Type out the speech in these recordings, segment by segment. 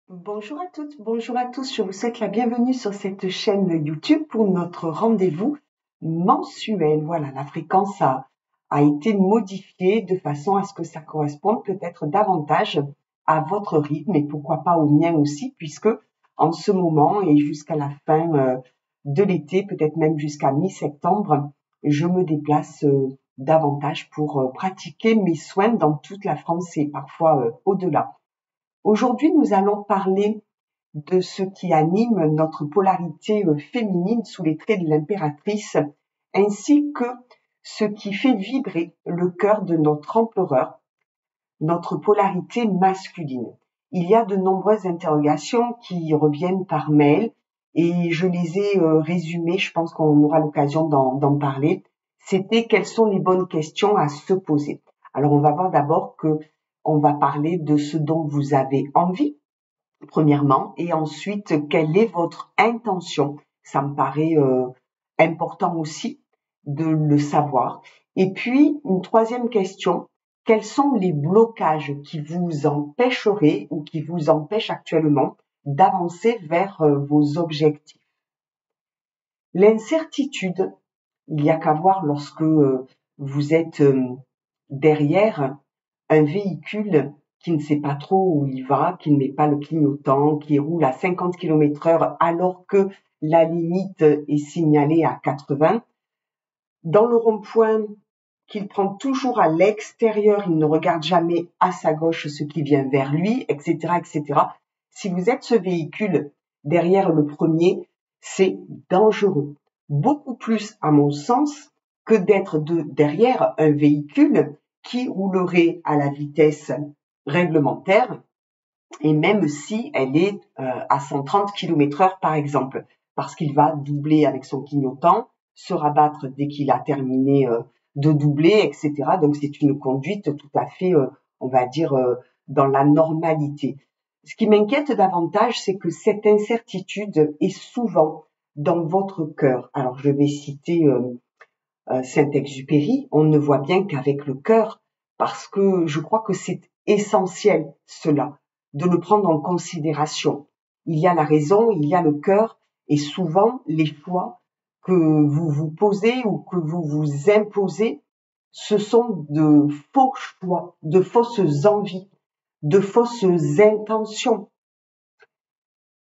Bonjour à toutes, bonjour à tous. Je vous souhaite la bienvenue sur cette chaîne YouTube pour notre rendez-vous mensuel. Voilà, la fréquence a été modifiée de façon à ce que ça corresponde peut-être davantage à votre rythme et pourquoi pas au mien aussi, puisque en ce moment et jusqu'à la fin de l'été, peut-être même jusqu'à mi-septembre, je me déplace davantage pour pratiquer mes soins dans toute la France et parfois au-delà. Aujourd'hui, nous allons parler de ce qui anime notre polarité féminine sous les traits de l'impératrice, ainsi que ce qui fait vibrer le cœur de notre empereur, notre polarité masculine. Il y a de nombreuses interrogations qui reviennent par mail et je les ai résumées, je pense qu'on aura l'occasion d'en parler. C'était quelles sont les bonnes questions à se poser. Alors on va voir d'abord que on va parler de ce dont vous avez envie, premièrement, et ensuite, quelle est votre intention? Ça me paraît important aussi de le savoir. Et puis, une troisième question, quels sont les blocages qui vous empêcheraient ou qui vous empêchent actuellement d'avancer vers vos objectifs? L'incertitude, il y a qu'à voir lorsque vous êtes derrière un véhicule qui ne sait pas trop où il va, qui ne met pas le clignotant, qui roule à 50 km/h alors que la limite est signalée à 80. Dans le rond-point, qu'il prend toujours à l'extérieur, il ne regarde jamais à sa gauche ce qui vient vers lui, etc., etc. Si vous êtes ce véhicule derrière le premier, c'est dangereux. Beaucoup plus, à mon sens, que d'être derrière un véhicule qui roulerait à la vitesse réglementaire, et même si elle est à 130 km/h par exemple, parce qu'il va doubler avec son clignotant, se rabattre dès qu'il a terminé de doubler, etc. Donc c'est une conduite tout à fait, on va dire, dans la normalité. Ce qui m'inquiète davantage, c'est que cette incertitude est souvent dans votre cœur. Alors je vais citer Saint-Exupéry, on ne voit bien qu'avec le cœur, parce que je crois que c'est essentiel cela, de le prendre en considération. Il y a la raison, il y a le cœur, et souvent les choix que vous vous posez ou que vous vous imposez, ce sont de faux choix, de fausses envies, de fausses intentions.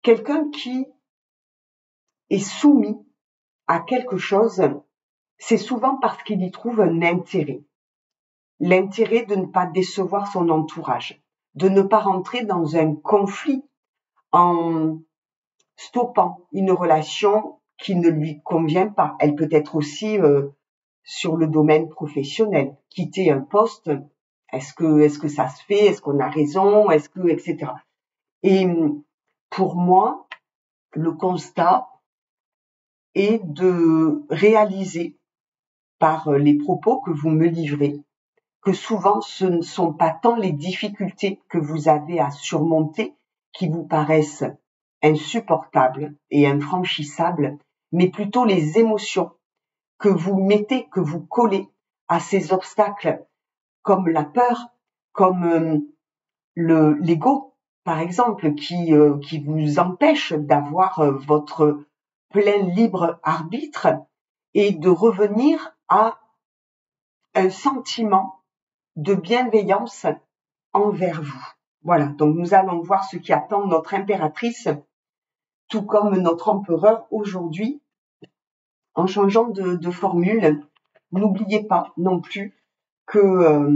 Quelqu'un qui est soumis à quelque chose, c'est souvent parce qu'il y trouve un intérêt. L'intérêt de ne pas décevoir son entourage, de ne pas rentrer dans un conflit en stoppant une relation qui ne lui convient pas. Elle peut être aussi sur le domaine professionnel. Quitter un poste, est-ce que ça se fait? Est-ce qu'on a raison? Etc. Et pour moi, le constat est de réaliser par les propos que vous me livrez que souvent ce ne sont pas tant les difficultés que vous avez à surmonter qui vous paraissent insupportables et infranchissables, mais plutôt les émotions que vous mettez, que vous collez à ces obstacles, comme la peur, comme l'ego, par exemple, qui vous empêche d'avoir votre plein libre arbitre et de revenir à un sentiment de bienveillance envers vous. Voilà, donc nous allons voir ce qui attend notre impératrice, tout comme notre empereur aujourd'hui, en changeant de formule. N'oubliez pas non plus que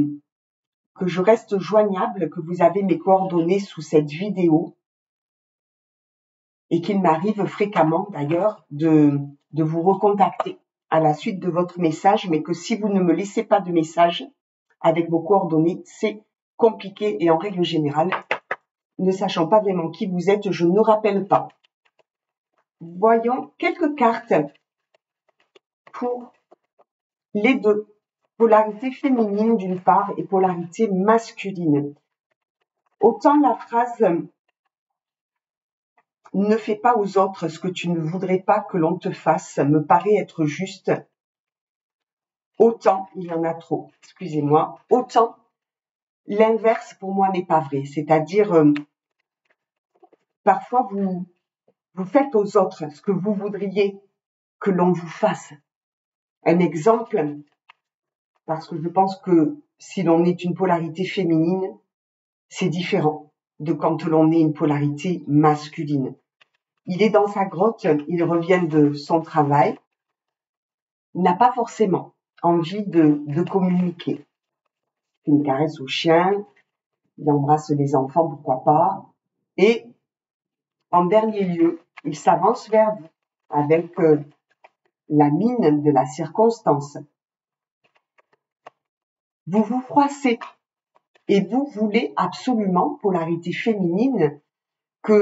je reste joignable, que vous avez mes coordonnées sous cette vidéo et qu'il m'arrive fréquemment d'ailleurs de vous recontacter à la suite de votre message, mais que si vous ne me laissez pas de message avec vos coordonnées, c'est compliqué et en règle générale, ne sachant pas vraiment qui vous êtes, je ne rappelle pas. Voyons quelques cartes pour les deux. Polarité féminine d'une part et polarité masculine. Autant la phrase « ne fais pas aux autres ce que tu ne voudrais pas que l'on te fasse » me paraît être juste. Autant, il y en a trop, excusez-moi, autant l'inverse pour moi n'est pas vrai. C'est-à-dire parfois vous faites aux autres ce que vous voudriez que l'on vous fasse. Un exemple, parce que je pense que si l'on est une polarité féminine, c'est différent de quand l'on est une polarité masculine. Il est dans sa grotte, il revient de son travail, il n'a pas forcément envie de communiquer. Il caresse au chien, il embrasse les enfants, pourquoi pas, et en dernier lieu, il s'avance vers vous avec la mine de la circonstance. Vous vous froissez et vous voulez absolument, polarité féminine, que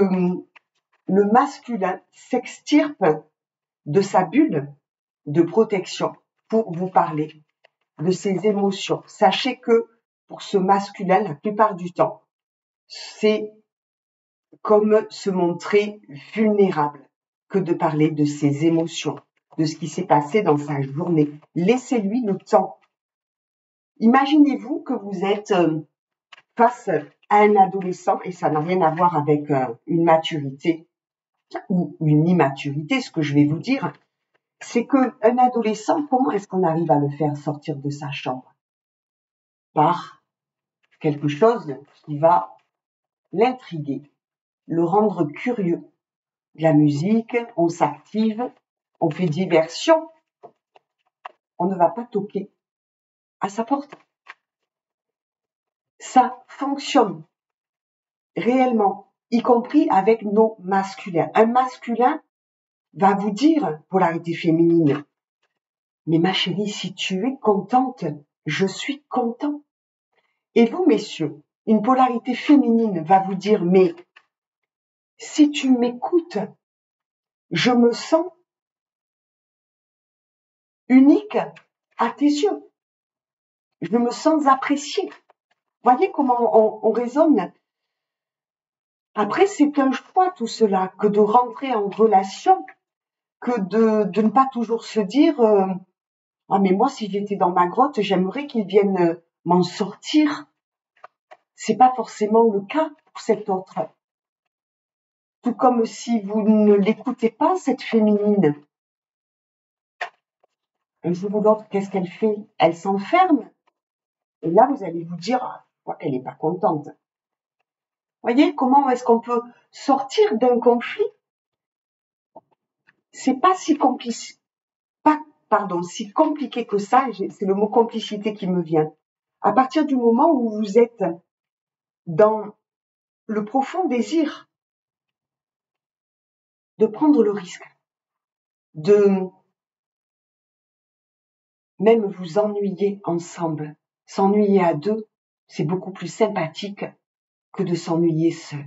le masculin s'extirpe de sa bulle de protection pour vous parler de ses émotions. Sachez que pour ce masculin, la plupart du temps, c'est comme se montrer vulnérable que de parler de ses émotions, de ce qui s'est passé dans sa journée. Laissez-lui le temps. Imaginez-vous que vous êtes face à un adolescent, et ça n'a rien à voir avec une maturité ou une immaturité, ce que je vais vous dire, c'est qu'un adolescent, comment est-ce qu'on arrive à le faire sortir de sa chambre? Par quelque chose qui va l'intriguer, le rendre curieux. De la musique, on s'active, on fait diversion, on ne va pas toquer à sa porte. Ça fonctionne réellement, y compris avec nos masculins. Un masculin va vous dire, polarité féminine, mais ma chérie, si tu es contente, je suis content. Et vous, messieurs, une polarité féminine va vous dire, mais si tu m'écoutes, je me sens unique à tes yeux. Je me sens appréciée. Voyez comment on raisonne. Après, c'est un choix tout cela, que de rentrer en relation, que de ne pas toujours se dire ah mais moi si j'étais dans ma grotte, j'aimerais qu'ils viennent m'en sortir. C'est pas forcément le cas pour cet autre. Tout comme si vous ne l'écoutez pas, cette féminine. Un jour ou l'autre, qu'est-ce qu'elle fait? Elle s'enferme. Et là, vous allez vous dire, ah, je crois qu'elle n'est pas contente. Voyez comment est-ce qu'on peut sortir d'un conflit? C'est pas si compliqué, si compliqué que ça. C'est le mot complicité qui me vient. À partir du moment où vous êtes dans le profond désir de prendre le risque, de même vous ennuyer ensemble. S'ennuyer à deux, c'est beaucoup plus sympathique que de s'ennuyer seul.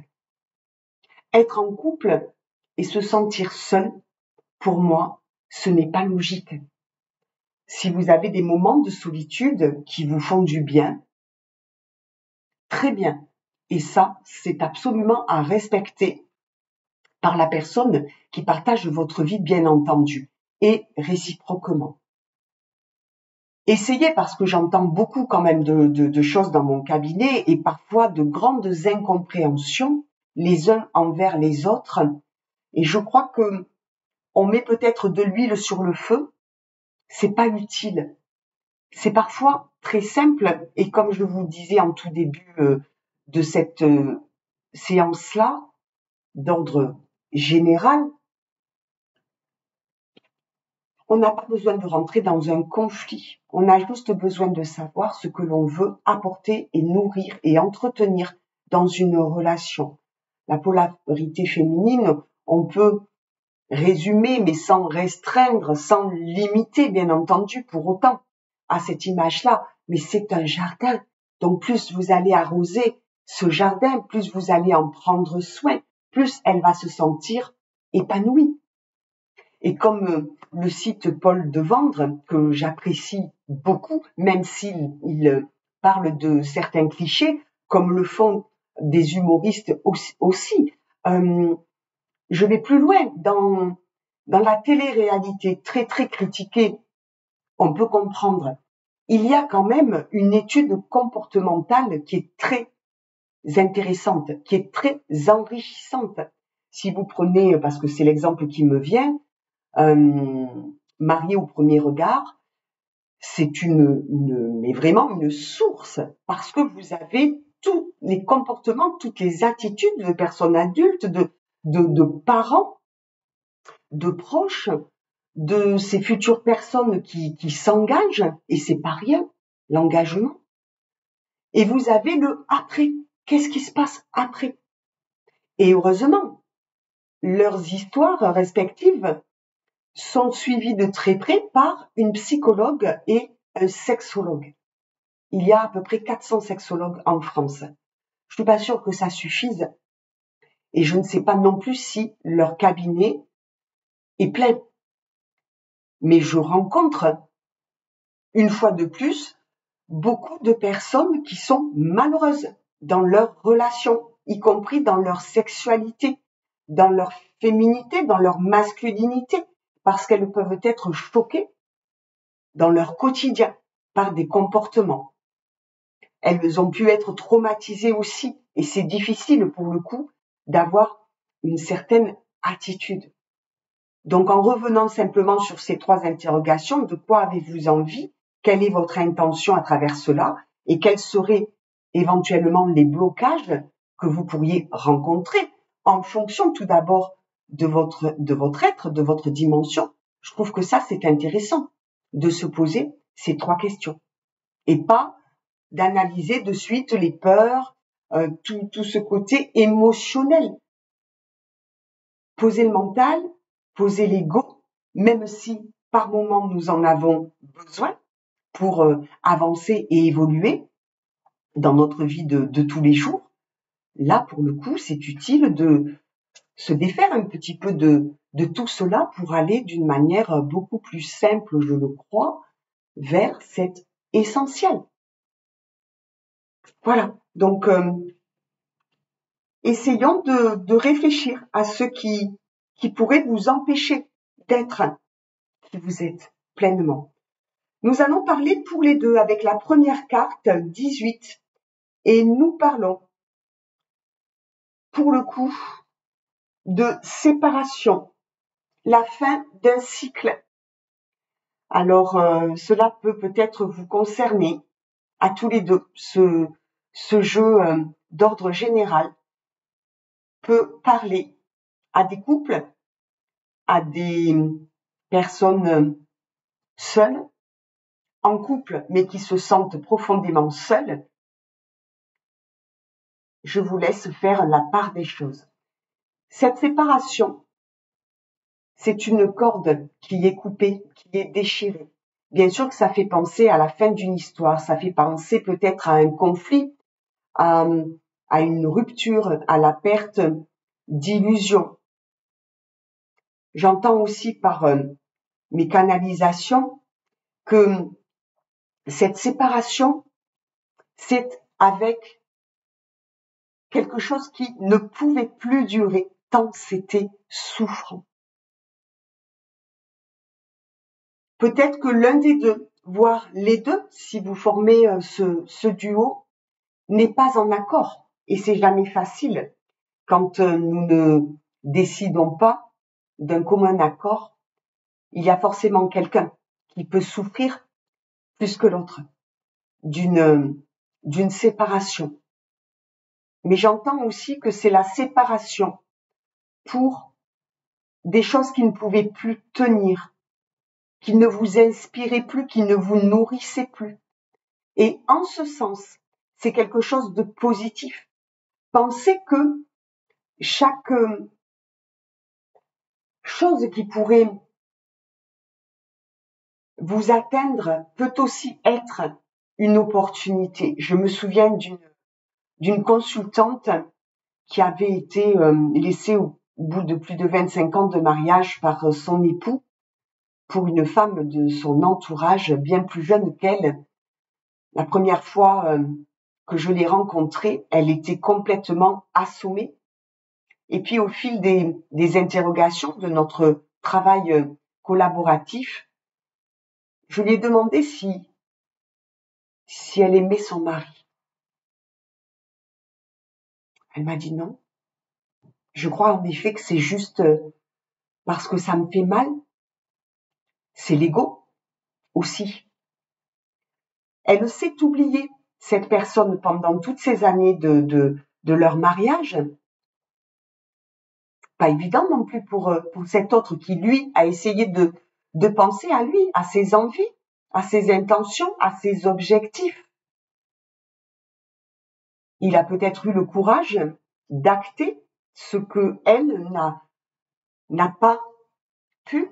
Être en couple et se sentir seul, pour moi, ce n'est pas logique. Si vous avez des moments de solitude qui vous font du bien, très bien. Et ça, c'est absolument à respecter par la personne qui partage votre vie, bien entendu, et réciproquement. Essayez, parce que j'entends beaucoup quand même de choses dans mon cabinet et parfois de grandes incompréhensions les uns envers les autres. Et je crois que on met peut-être de l'huile sur le feu, c'est pas utile. C'est parfois très simple et comme je vous disais en tout début de cette séance-là, d'ordre général, on n'a pas besoin de rentrer dans un conflit. On a juste besoin de savoir ce que l'on veut apporter et nourrir et entretenir dans une relation. La polarité féminine, on peut résumer, mais sans restreindre, sans limiter, bien entendu, pour autant, à cette image-là. Mais c'est un jardin. Donc, plus vous allez arroser ce jardin, plus vous allez en prendre soin, plus elle va se sentir épanouie. Et comme le cite Paul Devendre, que j'apprécie beaucoup, même s'il parle de certains clichés, comme le font des humoristes aussi, je vais plus loin. Dans la télé-réalité très très critiquée, on peut comprendre. Il y a quand même une étude comportementale qui est très intéressante, qui est très enrichissante. Si vous prenez, parce que c'est l'exemple qui me vient, Marié au premier regard, c'est mais vraiment une source, parce que vous avez tous les comportements, toutes les attitudes de personnes adultes, de parents, de proches, de ces futures personnes qui s'engagent, et c'est pas rien, l'engagement. Et vous avez le après. Qu'est-ce qui se passe après? Et heureusement, leurs histoires respectives sont suivies de très près par une psychologue et un sexologue. Il y a à peu près 400 sexologues en France. Je suis pas sûre que ça suffise. Et je ne sais pas non plus si leur cabinet est plein. Mais je rencontre, une fois de plus, beaucoup de personnes qui sont malheureuses dans leurs relations, y compris dans leur sexualité, dans leur féminité, dans leur masculinité, parce qu'elles peuvent être choquées dans leur quotidien par des comportements. Elles ont pu être traumatisées aussi, et c'est difficile pour le coup d'avoir une certaine attitude. Donc en revenant simplement sur ces 3 interrogations, de quoi avez-vous envie? Quelle est votre intention à travers cela? Et quels seraient éventuellement les blocages que vous pourriez rencontrer en fonction tout d'abord de votre être, de votre dimension? Je trouve que ça c'est intéressant de se poser ces 3 questions et pas d'analyser de suite les peurs, tout ce côté émotionnel. Poser le mental, poser l'ego, même si par moment nous en avons besoin pour avancer et évoluer dans notre vie de tous les jours. Là, pour le coup, c'est utile de se défaire un petit peu de tout cela pour aller d'une manière beaucoup plus simple, je le crois, vers cet essentiel. Voilà, donc essayons de réfléchir à ce qui pourrait vous empêcher d'être qui vous êtes pleinement. Nous allons parler pour les deux avec la première carte, 18, et nous parlons pour le coup de séparation, la fin d'un cycle. Alors cela peut peut-être vous concerner à tous les deux. Ce jeu d'ordre général peut parler à des couples, à des personnes seules, en couple, mais qui se sentent profondément seules. Je vous laisse faire la part des choses. Cette séparation, c'est une corde qui est coupée, qui est déchirée. Bien sûr que ça fait penser à la fin d'une histoire, ça fait penser peut-être à un conflit, à une rupture, à la perte d'illusion. J'entends aussi par mes canalisations que cette séparation, c'est avec quelque chose qui ne pouvait plus durer tant c'était souffrant. Peut-être que l'un des deux, voire les deux, si vous formez ce duo, n'est pas en accord. Et c'est jamais facile quand nous ne décidons pas d'un commun accord. Il y a forcément quelqu'un qui peut souffrir plus que l'autre d'une séparation. Mais j'entends aussi que c'est la séparation pour des choses qui ne pouvaient plus tenir, qui ne vous inspiraient plus, qui ne vous nourrissaient plus. Et en ce sens, c'est quelque chose de positif. Pensez que chaque chose qui pourrait vous atteindre peut aussi être une opportunité. Je me souviens d'une consultante qui avait été laissée au bout de plus de 25 ans de mariage par son époux pour une femme de son entourage bien plus jeune qu'elle. La première fois que je l'ai rencontrée, elle était complètement assommée. Et puis au fil des interrogations de notre travail collaboratif, je lui ai demandé si elle aimait son mari. Elle m'a dit non. Je crois en effet que c'est juste parce que ça me fait mal. C'est l'ego aussi. Elle s'est oubliée, cette personne, pendant toutes ces années de leur mariage. Pas évident non plus pour cet autre qui, lui, a essayé de penser à lui, à ses envies, à ses intentions, à ses objectifs. Il a peut-être eu le courage d'acter ce que elle n'a pas pu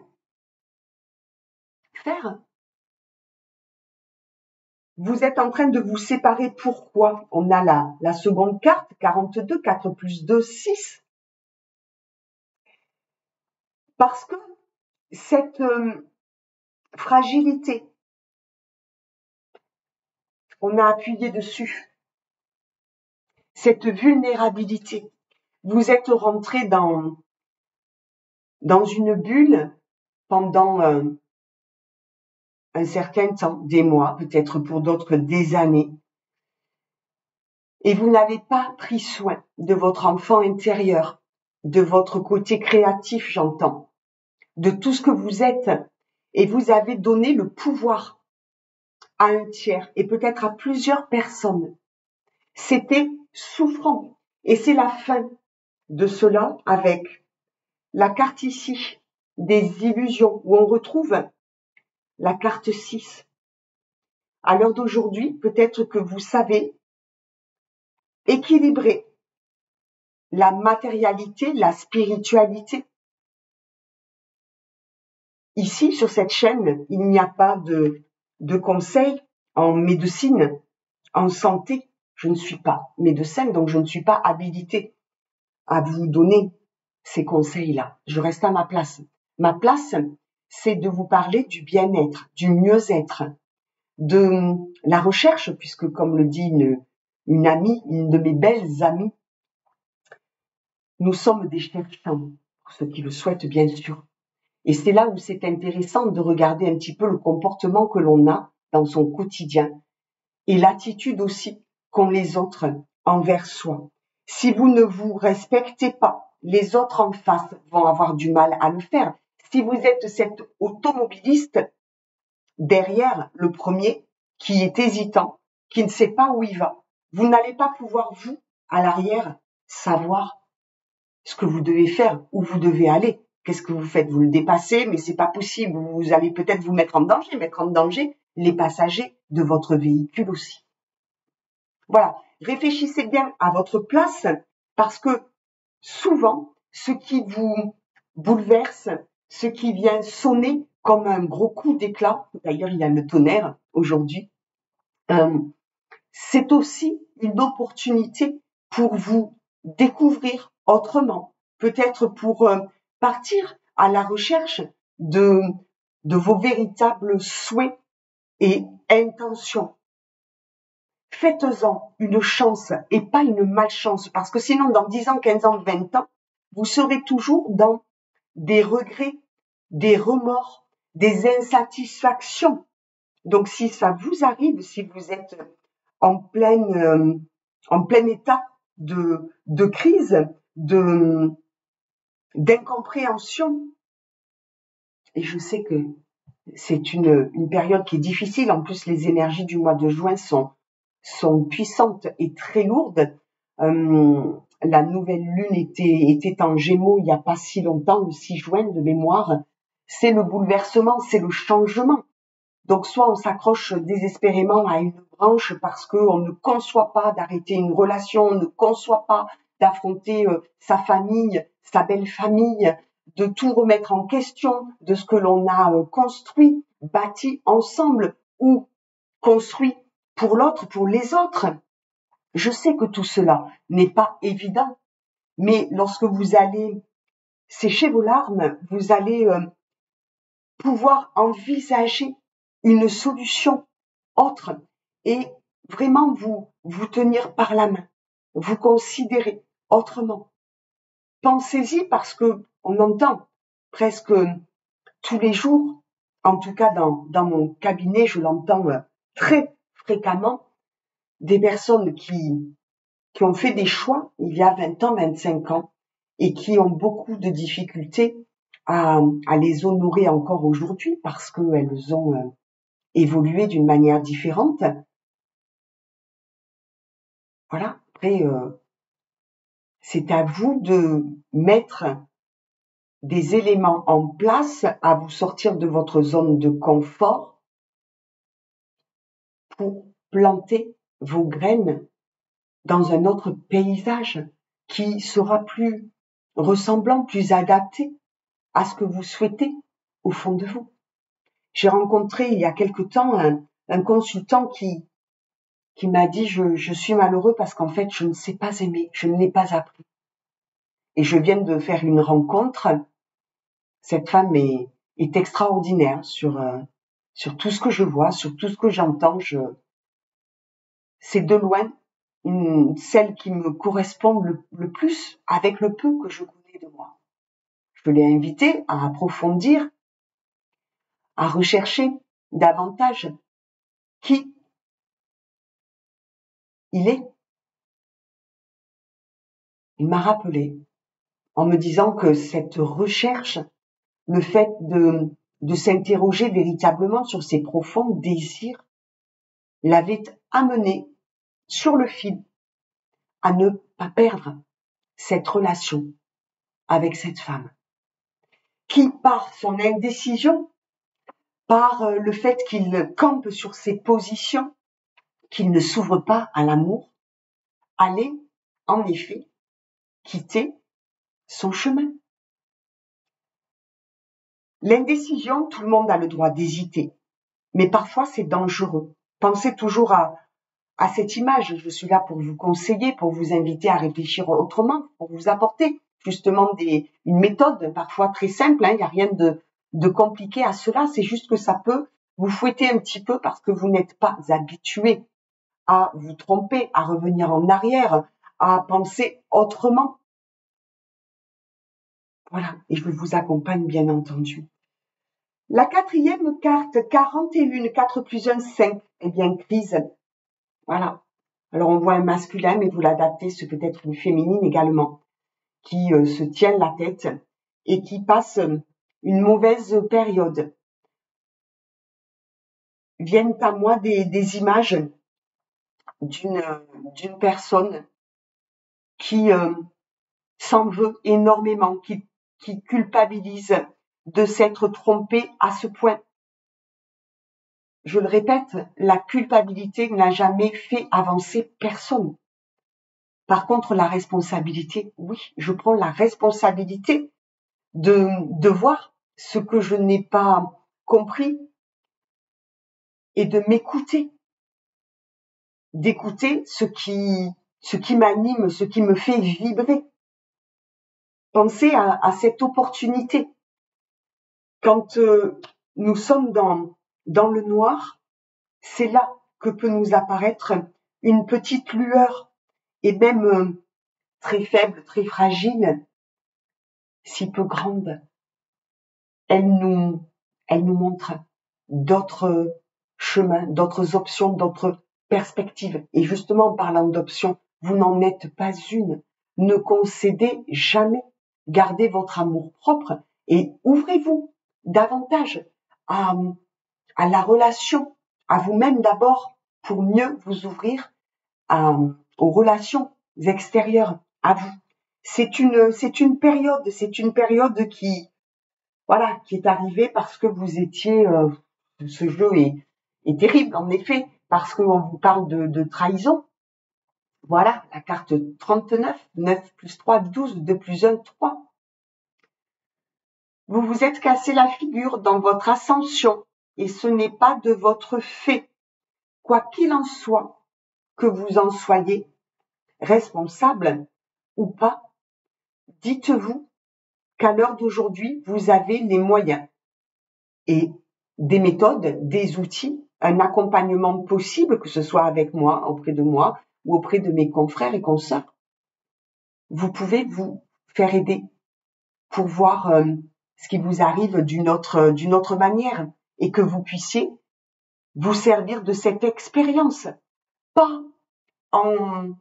faire. Vous êtes en train de vous séparer. Pourquoi? On a la seconde carte, 42, 4 plus 2, 6. Parce que cette fragilité, on a appuyé dessus, cette vulnérabilité, vous êtes rentré dans une bulle pendant un certain temps, des mois, peut-être pour d'autres des années, et vous n'avez pas pris soin de votre enfant intérieur, de votre côté créatif, j'entends, de tout ce que vous êtes, et vous avez donné le pouvoir à un tiers et peut-être à plusieurs personnes. C'était souffrant, et c'est la fin de cela avec la carte ici des illusions, où on retrouve la carte 6. À l'heure d'aujourd'hui, peut-être que vous savez équilibrer la matérialité, la spiritualité. Ici, sur cette chaîne, il n'y a pas de conseils en médecine, en santé. Je ne suis pas médecin, donc je ne suis pas habilitée à vous donner ces conseils-là. Je reste à ma place. Ma place, c'est de vous parler du bien-être, du mieux-être, de la recherche, puisque comme le dit une amie, une de mes belles amies, nous sommes des cherchants, pour ceux qui le souhaitent bien sûr. Et c'est là où c'est intéressant de regarder un petit peu le comportement que l'on a dans son quotidien et l'attitude aussi qu'ont les autres envers soi. Si vous ne vous respectez pas, les autres en face vont avoir du mal à le faire. Si vous êtes cet automobiliste derrière le premier qui est hésitant, qui ne sait pas où il va, vous n'allez pas pouvoir, vous, à l'arrière, savoir ce que vous devez faire, où vous devez aller. Qu'est-ce que vous faites? Vous le dépassez, mais c'est pas possible. Vous allez peut-être vous mettre en danger les passagers de votre véhicule aussi. Voilà. Réfléchissez bien à votre place, parce que souvent, ce qui vous bouleverse, ce qui vient sonner comme un gros coup d'éclat, d'ailleurs il y a le tonnerre aujourd'hui, c'est aussi une opportunité pour vous découvrir autrement, peut-être pour partir à la recherche de vos véritables souhaits et intentions. Faites-en une chance et pas une malchance, parce que sinon, dans 10 ans, 15 ans, 20 ans, vous serez toujours dans des regrets, des remords, des insatisfactions. Donc, si ça vous arrive, si vous êtes en plein état de crise, d'incompréhension, et je sais que c'est une période qui est difficile. En plus, les énergies du mois de juin sont puissantes et très lourdes. La nouvelle lune était en Gémeaux il n'y a pas si longtemps, le 6 juin de mémoire. C'est le bouleversement, c'est le changement. Donc soit on s'accroche désespérément à une branche parce qu'on ne conçoit pas d'arrêter une relation, on ne conçoit pas d'affronter sa famille, sa belle famille, de tout remettre en question, de ce que l'on a construit, bâti ensemble ou construit pour l'autre, pour les autres. Je sais que tout cela n'est pas évident, mais lorsque vous allez sécher vos larmes, vous allez pouvoir envisager une solution autre et vraiment vous tenir par la main, vous considérer autrement. Pensez-y, parce que on entend presque tous les jours, en tout cas dans mon cabinet, je l'entends très fréquemment, des personnes qui ont fait des choix il y a 20 ans, 25 ans, et qui ont beaucoup de difficultés à les honorer encore aujourd'hui parce qu'elles ont évolué d'une manière différente. Voilà, après, c'est à vous de mettre des éléments en place, à vous sortir de votre zone de confort pour planter vos graines dans un autre paysage qui sera plus ressemblant, plus adapté à ce que vous souhaitez au fond de vous. J'ai rencontré il y a quelque temps un consultant qui m'a dit je suis malheureux parce qu'en fait je ne sais pas aimer, je ne l'ai pas appris. Et je viens de faire une rencontre. Cette femme est extraordinaire sur tout ce que je vois, sur tout ce que j'entends. C'est de loin celle qui me correspond le plus avec le peu que je connais de moi. Je l'ai invitée à approfondir, à rechercher davantage qui il est. Il m'a rappelé en me disant que cette recherche, le fait de s'interroger véritablement sur ses profonds désirs, l'avait amené sur le fil à ne pas perdre cette relation avec cette femme, qui par son indécision, par le fait qu'il campe sur ses positions, qu'il ne s'ouvre pas à l'amour, allait en effet quitter son chemin. L'indécision, tout le monde a le droit d'hésiter, mais parfois c'est dangereux. Pensez toujours à cette image. Je suis là pour vous conseiller, pour vous inviter à réfléchir autrement, pour vous apporter justement une méthode parfois très simple. Il n'y a rien de compliqué à cela. C'est juste que ça peut vous fouetter un petit peu parce que vous n'êtes pas habitué à vous tromper, à revenir en arrière, à penser autrement. Voilà, et je vous accompagne bien entendu. La quatrième carte, 41, 4 plus 1, 5, eh bien, crise. Voilà. Alors on voit un masculin, mais vous l'adaptez, c'est peut-être une féminine également, qui se tient la tête et qui passe une mauvaise période. Viennent à moi des images d'une personne qui s'en veut énormément, qui culpabilise de s'être trompée à ce point. Je le répète, la culpabilité n'a jamais fait avancer personne. Par contre, la responsabilité, oui, je prends la responsabilité de voir ce que je n'ai pas compris et de m'écouter, d'écouter ce qui m'anime, ce qui me fait vibrer. Pensez à cette opportunité. Quand nous sommes dans le noir, c'est là que peut nous apparaître une petite lueur, et même très faible, très fragile, si peu grande. Elle nous montre d'autres chemins, d'autres options, d'autres perspectives. Et justement, en parlant d'options, vous n'en êtes pas une. Ne concédez jamais. Gardez votre amour propre et ouvrez-vous davantage à la relation, à vous-même d'abord, pour mieux vous ouvrir aux relations extérieures, à vous. C'est une période qui est arrivée parce que vous étiez, ce jeu est terrible en effet, parce qu'on vous parle de trahison. Voilà, la carte 39, 9 plus 3, 12, 2 plus 1, 3. Vous vous êtes cassé la figure dans votre ascension et ce n'est pas de votre fait. Quoi qu'il en soit, que vous en soyez responsable ou pas, dites-vous qu'à l'heure d'aujourd'hui, vous avez les moyens et des méthodes, des outils, un accompagnement possible, que ce soit avec moi, auprès de moi, ou auprès de mes confrères et consoeurs. Vous pouvez vous faire aider pour voir ce qui vous arrive d'une autre manière et que vous puissiez vous servir de cette expérience, pas en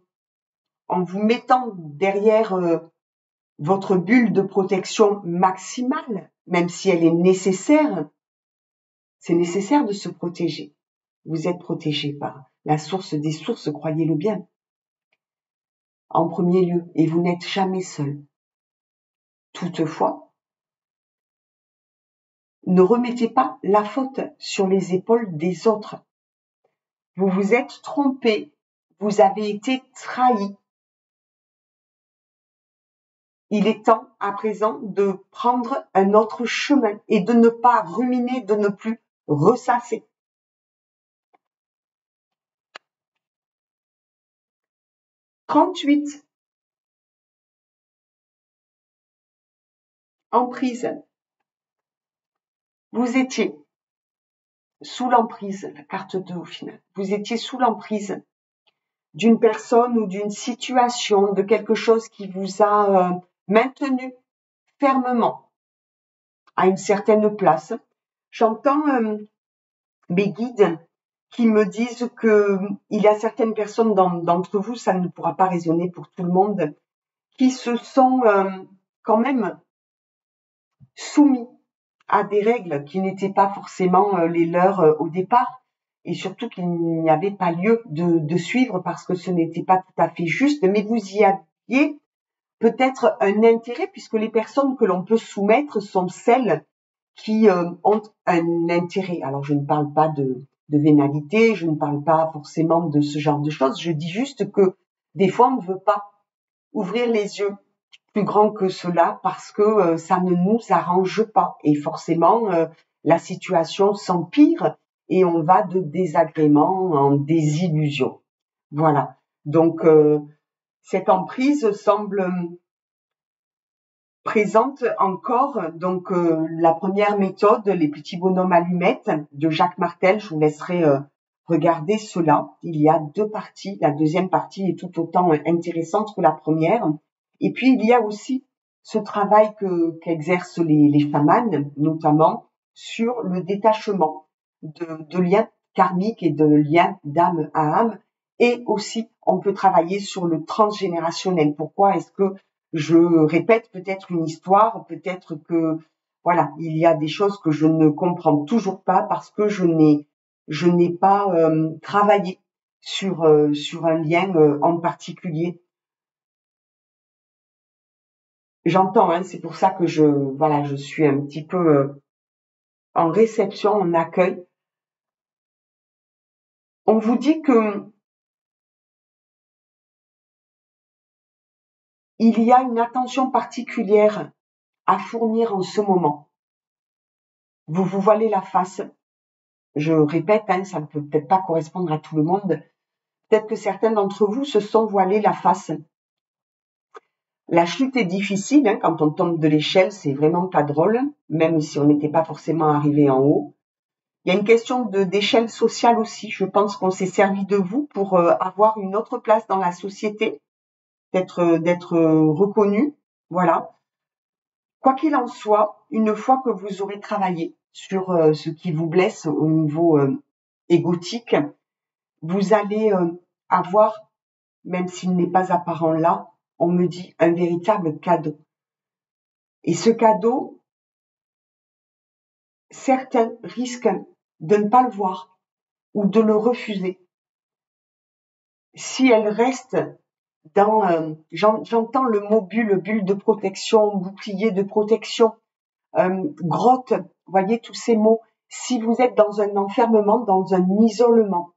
vous mettant derrière votre bulle de protection maximale, même si elle est nécessaire. C'est nécessaire de se protéger. Vous êtes protégé par la source des sources, croyez-le bien. En premier lieu, et vous n'êtes jamais seul. Toutefois, ne remettez pas la faute sur les épaules des autres. Vous vous êtes trompé, vous avez été trahi. Il est temps à présent de prendre un autre chemin et de ne pas ruminer, de ne plus ressasser. « 38. Emprise. Vous étiez sous l'emprise, la carte 2 au final, vous étiez sous l'emprise d'une personne ou d'une situation, de quelque chose qui vous a maintenu fermement à une certaine place. J'entends mes guides qui me disent que il y a certaines personnes d'entre vous, ça ne pourra pas résonner pour tout le monde, qui se sont quand même soumis à des règles qui n'étaient pas forcément les leurs au départ, et surtout qu'il n'y avait pas lieu de suivre parce que ce n'était pas tout à fait juste, mais vous y aviez peut-être un intérêt puisque les personnes que l'on peut soumettre sont celles qui ont un intérêt. Alors je ne parle pas de vénalité, je ne parle pas forcément de ce genre de choses, je dis juste que des fois on ne veut pas ouvrir les yeux plus grand que cela parce que ça ne nous arrange pas et forcément la situation s'empire et on va de désagrément en désillusion. Voilà. Donc cette emprise semble présente encore. Donc la première méthode, les petits bonhommes allumettes de Jacques Martel, je vous laisserai regarder cela. Il y a 2 parties. La deuxième partie est tout autant intéressante que la première. Et puis il y a aussi ce travail qu'exercent les chamans, notamment sur le détachement de liens karmiques et de liens d'âme à âme. Et aussi, on peut travailler sur le transgénérationnel. Pourquoi est-ce que je répète peut-être une histoire, peut-être que voilà, il y a des choses que je ne comprends toujours pas parce que je n'ai pas travaillé sur un lien en particulier. J'entends, hein, c'est pour ça que je suis un petit peu en réception, en accueil. On vous dit que il y a une attention particulière à fournir en ce moment. Vous vous voilez la face. Je répète, hein, ça ne peut peut-être pas correspondre à tout le monde. Peut-être que certains d'entre vous se sont voilés la face. La chute est difficile, hein, quand on tombe de l'échelle, c'est vraiment pas drôle, même si on n'était pas forcément arrivé en haut. Il y a une question d'échelle sociale aussi. Je pense qu'on s'est servi de vous pour avoir une autre place dans la société, d'être reconnu. Voilà. Quoi qu'il en soit, une fois que vous aurez travaillé sur ce qui vous blesse au niveau égotique, vous allez avoir, même s'il n'est pas apparent là, on me dit un véritable cadeau. Et ce cadeau, certains risquent de ne pas le voir ou de le refuser. Si elle reste dans, j'entends le mot bulle de protection, bouclier de protection, grotte, voyez tous ces mots. Si vous êtes dans un enfermement, dans un isolement,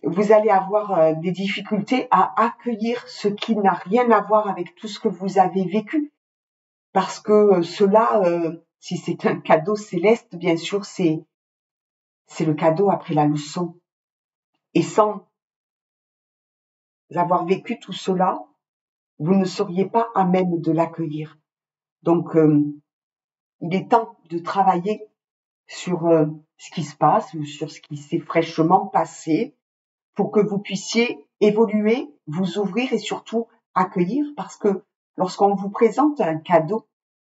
vous allez avoir des difficultés à accueillir ce qui n'a rien à voir avec tout ce que vous avez vécu. Parce que cela, si c'est un cadeau céleste, bien sûr, c'est le cadeau après la leçon. Et sans avoir vécu tout cela, vous ne seriez pas à même de l'accueillir. Donc, il est temps de travailler sur ce qui se passe ou sur ce qui s'est fraîchement passé pour que vous puissiez évoluer, vous ouvrir et surtout accueillir, parce que lorsqu'on vous présente un cadeau,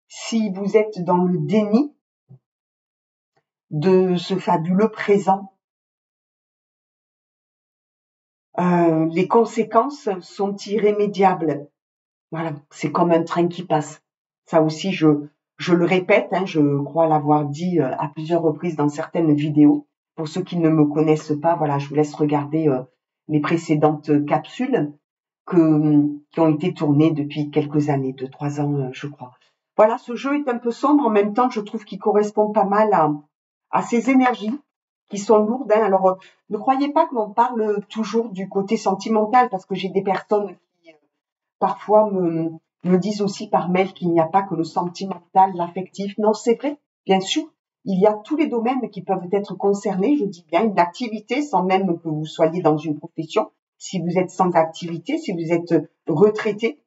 si vous êtes dans le déni de ce fabuleux présent, les conséquences sont irrémédiables. Voilà, c'est comme un train qui passe. Ça aussi, je le répète, hein, je crois l'avoir dit à plusieurs reprises dans certaines vidéos. Pour ceux qui ne me connaissent pas, voilà, je vous laisse regarder les précédentes capsules qui ont été tournées depuis quelques années, 2-3 ans, je crois. Voilà, ce jeu est un peu sombre, en même temps, je trouve qu'il correspond pas mal à ces énergies qui sont lourdes. Hein. Alors, ne croyez pas que l'on parle toujours du côté sentimental, parce que j'ai des personnes qui parfois me disent aussi par mail qu'il n'y a pas que le sentimental, l'affectif. Non, c'est vrai, bien sûr. Il y a tous les domaines qui peuvent être concernés, je dis bien, une activité sans même que vous soyez dans une profession. Si vous êtes sans activité, si vous êtes retraité,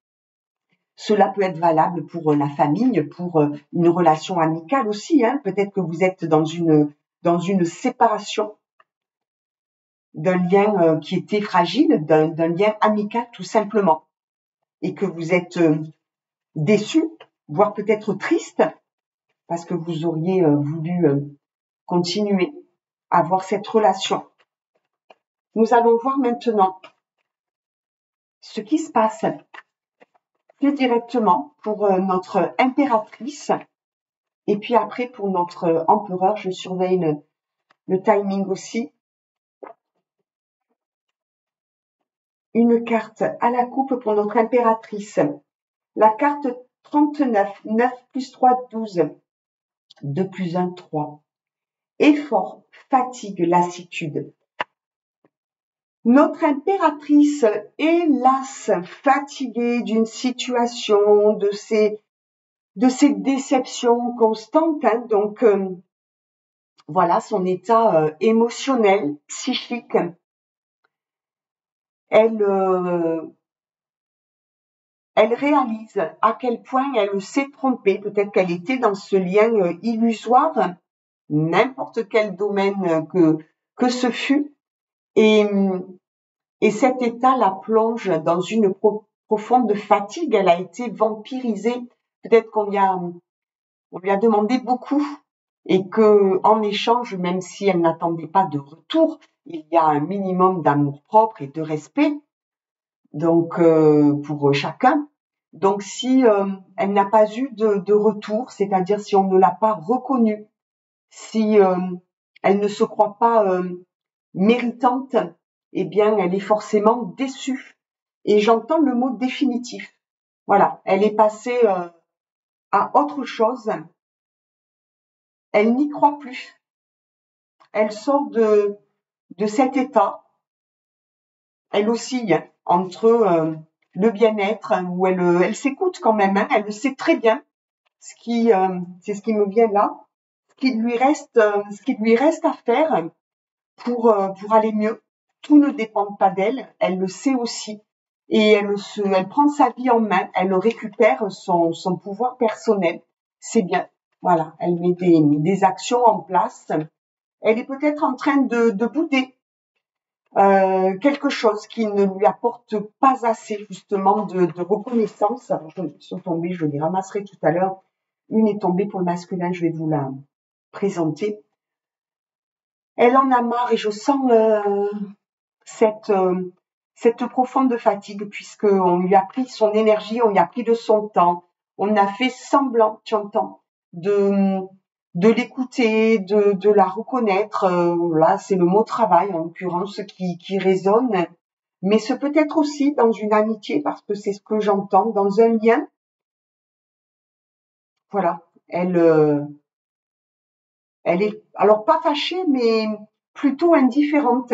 cela peut être valable pour la famille, pour une relation amicale aussi. Hein. Peut-être que vous êtes dans une séparation d'un lien qui était fragile, d'un lien amical tout simplement, et que vous êtes déçu, voire peut-être triste, parce que vous auriez voulu continuer à avoir cette relation. Nous allons voir maintenant ce qui se passe plus directement pour notre impératrice, et puis après pour notre empereur. Je surveille le timing aussi. Une carte à la coupe pour notre impératrice. La carte 39, 9 plus 3, 12. 2 plus 1, 3. Effort, fatigue, lassitude. Notre impératrice est lasse, fatiguée d'une situation, de ces déceptions constantes. Hein. Donc, voilà son état émotionnel, psychique. Elle réalise à quel point elle s'est trompée. Peut-être qu'elle était dans ce lien illusoire, n'importe quel domaine que ce fut. Et cet état la plonge dans une profonde fatigue. Elle a été vampirisée. Peut-être qu'on lui a demandé beaucoup et que, en échange, même si elle n'attendait pas de retour, il y a un minimum d'amour-propre et de respect. Donc, pour chacun. Donc, si elle n'a pas eu de retour, c'est-à-dire si on ne l'a pas reconnue, si elle ne se croit pas méritante, eh bien, elle est forcément déçue. Et j'entends le mot définitif. Voilà, elle est passée à autre chose. Elle n'y croit plus. Elle sort de cet état. Elle oscille entre le bien-être, où elle s'écoute quand même. Hein, elle sait très bien c'est ce qui me vient là, ce qu'il lui reste à faire pour aller mieux. Tout ne dépend pas d'elle, elle le sait aussi. Et elle prend sa vie en main, elle récupère son pouvoir personnel. C'est bien. Voilà, elle met des actions en place. Elle est peut-être en train de bouder quelque chose qui ne lui apporte pas assez justement de reconnaissance. Alors, ils sont tombés, je les ramasserai tout à l'heure. Une est tombée pour le masculin, je vais vous la présenter. Elle en a marre et je sens cette profonde fatigue puisqu'on lui a pris son énergie, on lui a pris de son temps, on a fait semblant, tu entends, de l'écouter, de la reconnaître. Là, c'est le mot travail en l'occurrence qui résonne, mais ce peut être aussi dans une amitié parce que c'est ce que j'entends, dans un lien. Voilà, elle est alors pas fâchée, mais plutôt indifférente.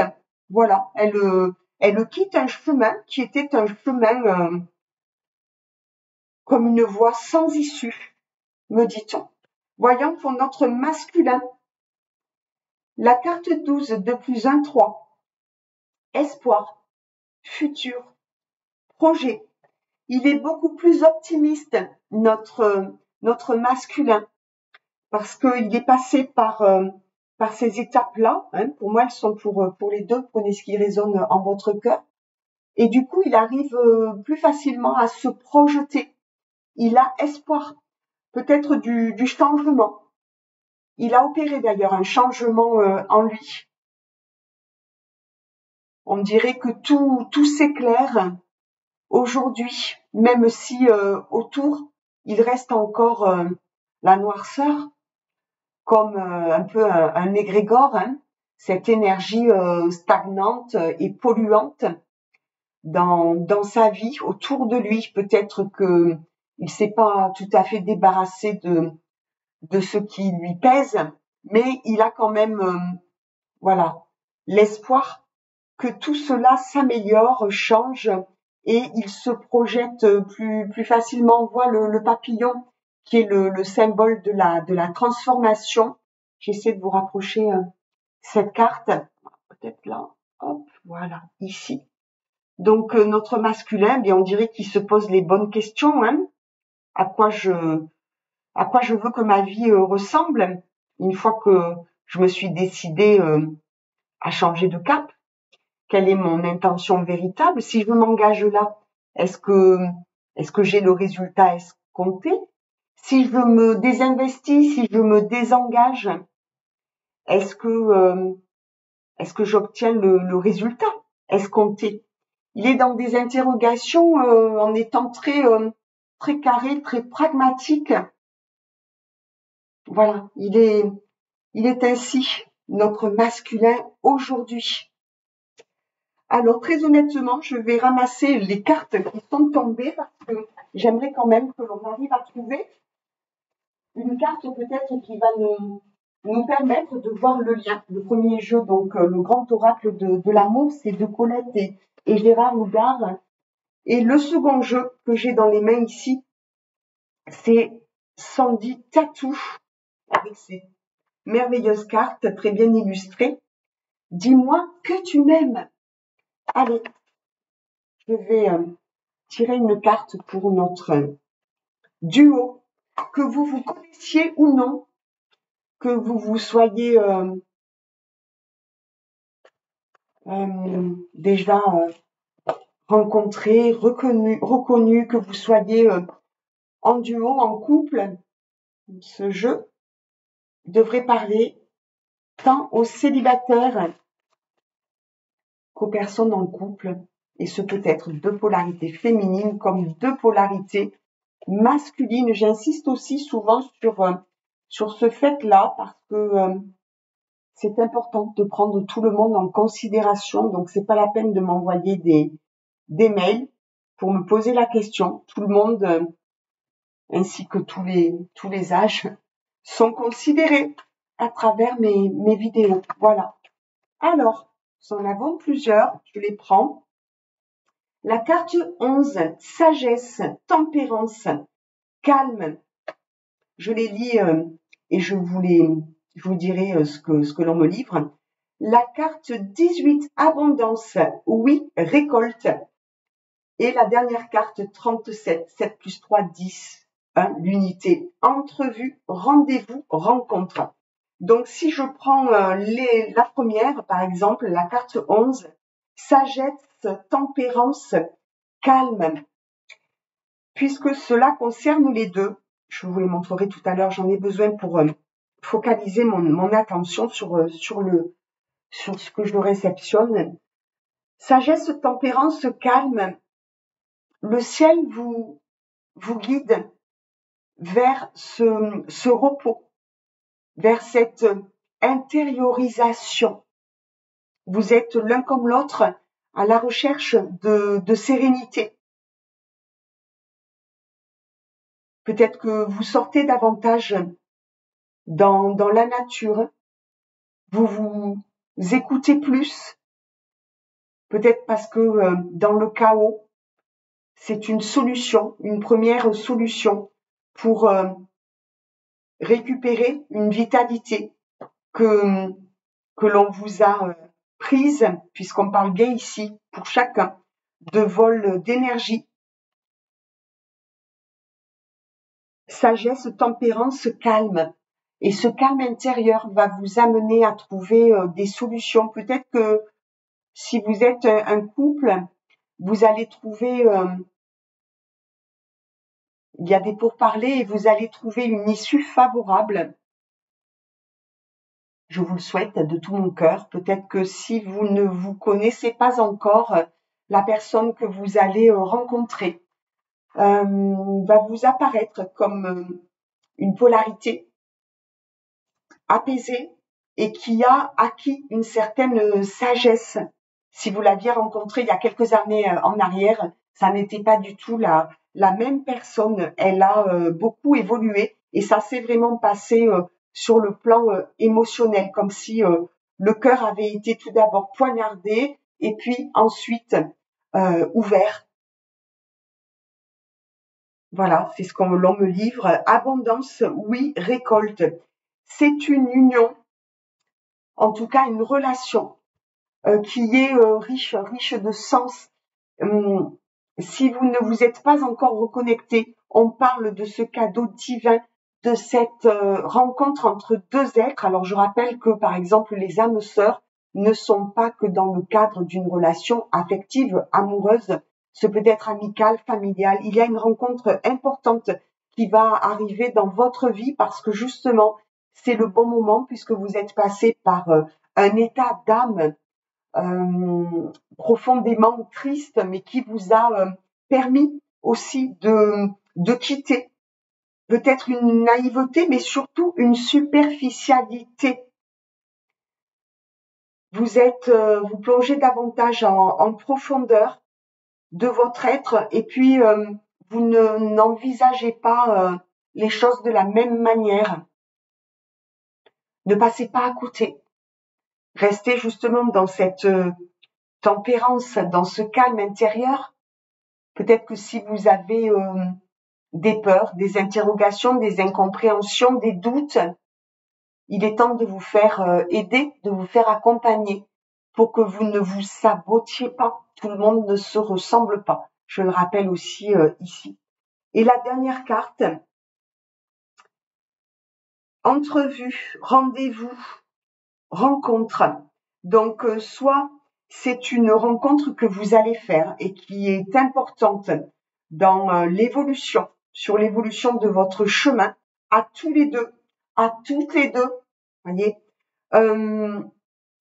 Voilà, elle quitte un chemin qui était un chemin comme une voie sans issue, me dit-on. Voyons pour notre masculin. La carte 12, 2 plus 1, 3. Espoir, futur, projet. Il est beaucoup plus optimiste, notre masculin, parce qu'il est passé par ces étapes-là. Hein. Pour moi, elles sont pour les deux. Prenez ce qui résonne en votre cœur. Et du coup, il arrive plus facilement à se projeter. Il a espoir, peut-être du changement. Il a opéré d'ailleurs un changement en lui. On dirait que tout s'éclaire aujourd'hui. même si autour, il reste encore la noirceur, comme un peu un égrégore, hein, cette énergie stagnante et polluante dans sa vie, autour de lui. Peut-être que il s'est pas tout à fait débarrassé de ce qui lui pèse, mais il a quand même, voilà, l'espoir que tout cela s'améliore, change, et il se projette plus facilement. On voit le papillon qui est le symbole de la transformation. J'essaie de vous rapprocher cette carte, peut-être là, hop, voilà, ici. Donc notre masculin, bien on dirait qu'il se pose les bonnes questions, hein. À quoi je veux que ma vie ressemble une fois que je me suis décidée à changer de cap. Quelle est mon intention véritable? Si je m'engage là, est-ce que j'ai le résultat escompté? Si je me désinvestis, si je me désengage, est-ce que j'obtiens le résultat escompté? Il est dans des interrogations en étant très carré, très pragmatique. Voilà, il est ainsi notre masculin aujourd'hui. Alors très honnêtement, je vais ramasser les cartes qui sont tombées parce que j'aimerais quand même que l'on arrive à trouver une carte peut-être qui va nous permettre de voir le lien. Le premier jeu, donc le grand oracle de l'amour, c'est de Colette et Gérard Hougard. Et le second jeu que j'ai dans les mains ici, c'est Sandy Tattoo, avec ses merveilleuses cartes très bien illustrées. Dis-moi que tu m'aimes. Allez, je vais tirer une carte pour notre duo, que vous vous connaissiez ou non, que vous vous soyez déjà rencontré, reconnu, que vous soyez en duo, en couple. Ce jeu devrait parler tant aux célibataires qu'aux personnes en couple, et ce peut être deux polarités féminines comme deux polarités masculines. J'insiste aussi souvent sur ce fait-là parce que c'est important de prendre tout le monde en considération. Donc c'est pas la peine de m'envoyer des mails pour me poser la question. Tout le monde, ainsi que tous les âges, sont considérés à travers mes vidéos. Voilà. Alors, nous en avons plusieurs, je les prends. La carte 11, sagesse, tempérance, calme. Je les lis et je vous dirai ce que l'on me livre. La carte 18, abondance, oui, récolte. Et la dernière carte 37, 7 plus 3, 10, hein, l'unité, entrevue, rendez-vous, rencontre. Donc si je prends la première, par exemple, la carte 11, sagesse, tempérance, calme, puisque cela concerne les deux, je vous les montrerai tout à l'heure, j'en ai besoin pour focaliser mon attention sur ce que je réceptionne. Sagesse, tempérance, calme, le ciel vous guide vers ce repos, vers cette intériorisation. Vous êtes l'un comme l'autre à la recherche de sérénité. Peut-être que vous sortez davantage dans la nature, vous écoutez plus, peut-être parce que dans le chaos, c'est une solution, une première solution pour récupérer une vitalité que l'on vous a prise, puisqu'on parle bien ici, pour chacun, de vol d'énergie. Sagesse, tempérance, calme. Et ce calme intérieur va vous amener à trouver des solutions. Peut-être que si vous êtes un couple, vous allez trouver, il y a des pourparlers et vous allez trouver une issue favorable. Je vous le souhaite de tout mon cœur. Peut-être que si vous ne vous connaissez pas encore, la personne que vous allez rencontrer va vous apparaître comme une polarité apaisée et qui a acquis une certaine sagesse. Si vous l'aviez rencontrée il y a quelques années en arrière, ça n'était pas du tout la même personne. Elle a beaucoup évolué et ça s'est vraiment passé sur le plan émotionnel, comme si le cœur avait été tout d'abord poignardé et puis ensuite ouvert. Voilà, c'est ce qu'on l'on me livre. Abondance, oui, récolte. C'est une union, en tout cas une relation qui est riche de sens. Si vous ne vous êtes pas encore reconnecté, on parle de ce cadeau divin, de cette rencontre entre deux êtres. Alors je rappelle que par exemple les âmes sœurs ne sont pas que dans le cadre d'une relation affective, amoureuse, ce peut être amical, familial. Il y a une rencontre importante qui va arriver dans votre vie parce que justement c'est le bon moment puisque vous êtes passé par un état d'âme profondément triste, mais qui vous a permis aussi de quitter peut-être une naïveté, mais surtout une superficialité. Vous plongez davantage en profondeur de votre être, et puis vous n'envisagez pas les choses de la même manière. Ne passez pas à côté. Restez justement dans cette tempérance, dans ce calme intérieur. Peut-être que si vous avez des peurs, des interrogations, des incompréhensions, des doutes, il est temps de vous faire aider, de vous faire accompagner pour que vous ne vous sabotiez pas. Tout le monde ne se ressemble pas. Je le rappelle aussi ici. Et la dernière carte, entrevue, rendez-vous, rencontre. Donc, soit c'est une rencontre que vous allez faire et qui est importante dans l'évolution, sur l'évolution de votre chemin, à tous les deux, à toutes les deux, voyez,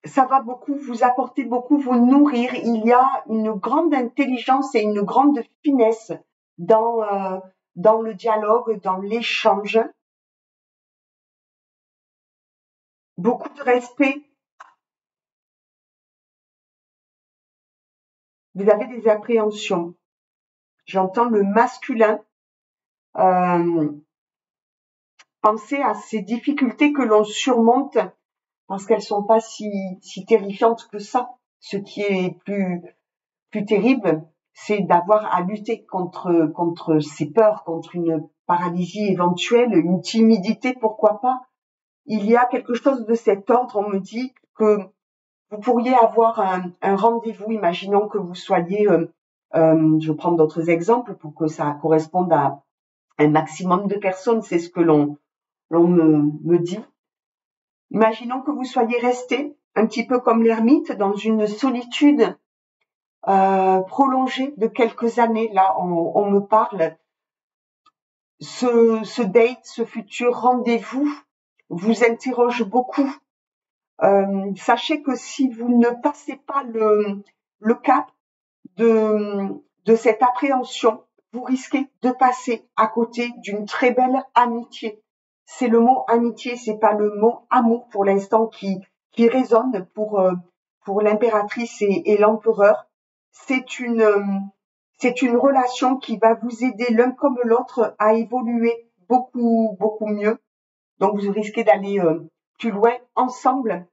ça va beaucoup vous apporter, beaucoup vous nourrir. Il y a une grande intelligence et une grande finesse dans le dialogue, dans l'échange. Beaucoup de respect. Vous avez des appréhensions. J'entends le masculin. Pensez à ces difficultés que l'on surmonte parce qu'elles sont pas si terrifiantes que ça. Ce qui est plus terrible, c'est d'avoir à lutter contre ces peurs, contre une paralysie éventuelle, une timidité, pourquoi pas. Il y a quelque chose de cet ordre. On me dit que vous pourriez avoir un rendez-vous. Imaginons que vous soyez, je vais prendre d'autres exemples pour que ça corresponde à un maximum de personnes. C'est ce que l'on me dit. Imaginons que vous soyez resté un petit peu comme l'ermite dans une solitude prolongée de quelques années. Là, on me parle. Ce date, ce futur rendez-vous vous interroge beaucoup. Sachez que si vous ne passez pas le cap de cette appréhension, vous risquez de passer à côté d'une très belle amitié. C'est le mot amitié, c'est pas le mot amour pour l'instant qui résonne pour l'impératrice et l'empereur. C'est une relation qui va vous aider l'un comme l'autre à évoluer beaucoup mieux. Donc vous risquez d'aller plus loin ensemble.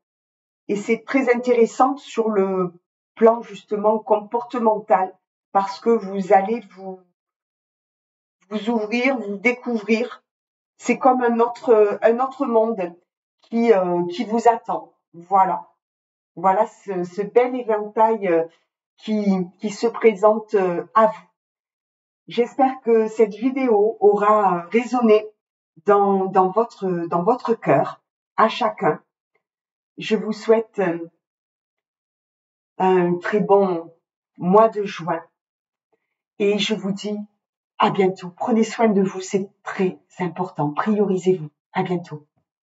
Et c'est très intéressant sur le plan justement comportemental parce que vous allez vous ouvrir, vous découvrir. C'est comme un autre monde qui vous attend. Voilà. Voilà ce bel éventail qui se présente à vous. J'espère que cette vidéo aura résonné dans votre cœur, à chacun. Je vous souhaite un très bon mois de juin et je vous dis à bientôt. Prenez soin de vous, c'est très important. Priorisez-vous. À bientôt.